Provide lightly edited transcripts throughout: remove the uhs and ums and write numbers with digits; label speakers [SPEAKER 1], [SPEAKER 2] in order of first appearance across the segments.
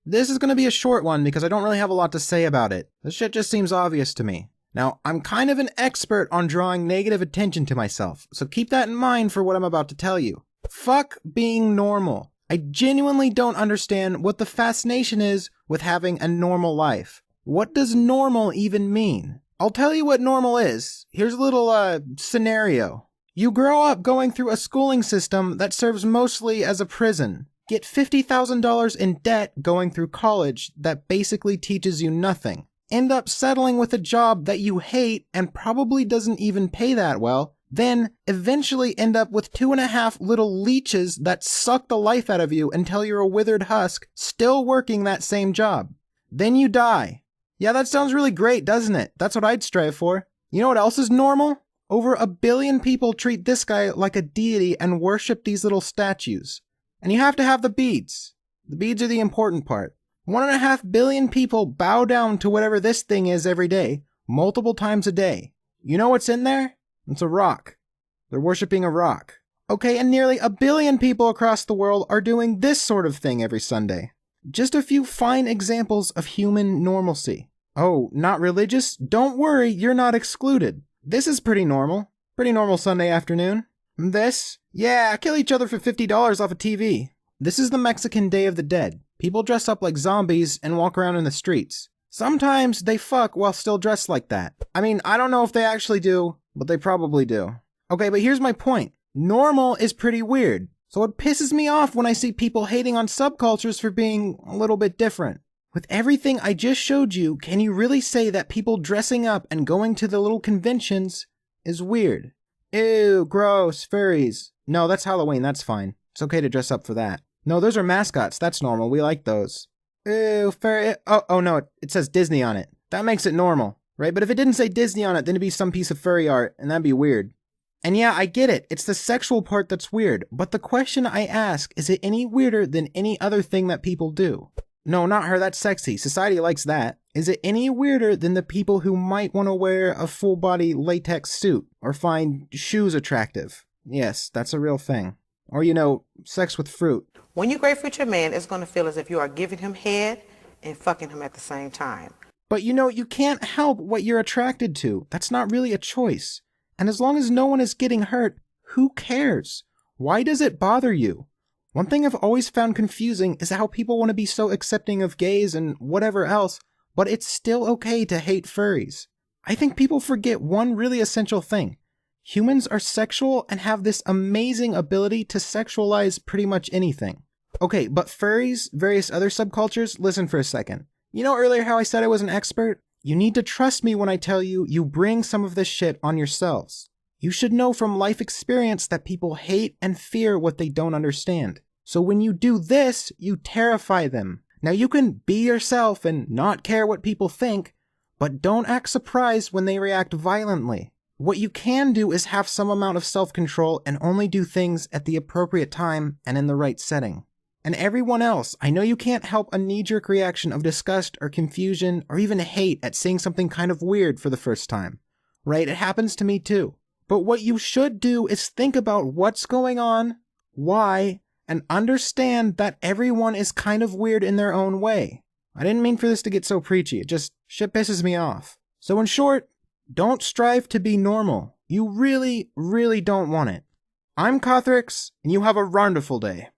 [SPEAKER 1] This is going to be a short one because I don't really have a lot to say about it. This shit just seems obvious to me. Now, I'm kind of an expert on drawing negative attention to myself, so keep that in mind for what I'm about to tell you. Fuck being normal. I genuinely don't understand what the fascination is with having a normal life. What does normal even mean? I'll tell you what normal is. Here's a little, scenario. You grow up going through a schooling system that serves mostly as a prison. Get $50,000 in debt going through college that basically teaches you nothing. End up settling with a job that you hate and probably doesn't even pay that well. Then eventually end up with 2.5 little leeches that suck the life out of you until you're a withered husk, still working that same job. Then you die. Yeah, that sounds really great, doesn't it? That's what I'd strive for. You know what else is normal? Over 1 billion people treat this guy like a deity and worship these little statues. And you have to have the beads. The beads are the important part. 1.5 billion people bow down to whatever this thing is every day, multiple times a day. You know what's in there? It's a rock. They're worshipping a rock. Okay, and nearly 1 billion people across the world are doing this sort of thing every Sunday. Just a few fine examples of human normalcy. Oh, not religious? Don't worry, you're not excluded. This is pretty normal. Pretty normal Sunday afternoon. This? Yeah, kill each other for $50 off a TV. This is the Mexican Day of the Dead. People dress up like zombies and walk around in the streets. Sometimes they fuck while still dressed like that. I mean, I don't know if they actually do, but they probably do. Okay, but here's my point. Normal is pretty weird. So it pisses me off when I see people hating on subcultures for being a little bit different. With everything I just showed you, can you really say that people dressing up and going to the little conventions is weird? Ew, gross, furries. No, that's Halloween, that's fine. It's okay to dress up for that. No, those are mascots, that's normal, we like those. Ew, furry. Oh no, it says Disney on it. That makes it normal, right? But if it didn't say Disney on it, then it'd be some piece of furry art, and that'd be weird. And yeah, I get it, it's the sexual part that's weird, but the question I ask, is it any weirder than any other thing that people do? No, not her, that's sexy, society likes that. Is it any weirder than the people who might want to wear a full-body latex suit, or find shoes attractive? Yes, that's a real thing. Or, you know, sex with fruit.
[SPEAKER 2] When you grapefruit your man, it's going to feel as if you are giving him head and fucking him at the same time.
[SPEAKER 1] But you know, you can't help what you're attracted to. That's not really a choice. And as long as no one is getting hurt, who cares? Why does it bother you? One thing I've always found confusing is how people want to be so accepting of gays and whatever else, but it's still okay to hate furries. I think people forget one really essential thing. Humans are sexual and have this amazing ability to sexualize pretty much anything. Okay, but furries, various other subcultures, listen for a second. You know earlier how I said I was an expert? You need to trust me when I tell you you bring some of this shit on yourselves. You should know from life experience that people hate and fear what they don't understand. So when you do this, you terrify them. Now you can be yourself and not care what people think, but don't act surprised when they react violently. What you can do is have some amount of self-control and only do things at the appropriate time and in the right setting. And everyone else, I know you can't help a knee-jerk reaction of disgust or confusion or even hate at seeing something kind of weird for the first time. Right? It happens to me too. But what you should do is think about what's going on, why, and understand that everyone is kind of weird in their own way. I didn't mean for this to get so preachy, it just shit pisses me off. So in short, don't strive to be normal. You really, really don't want it. I'm Kothorix, and you have a wonderful day.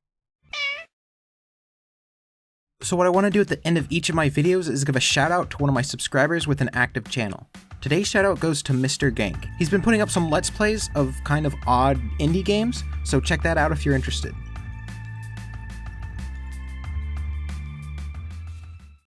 [SPEAKER 1] So what I want to do at the end of each of my videos is give a shout out to one of my subscribers with an active channel. Today's shout out goes to Mr. Gank. He's been putting up some Let's Plays of kind of odd indie games, so check that out if you're interested.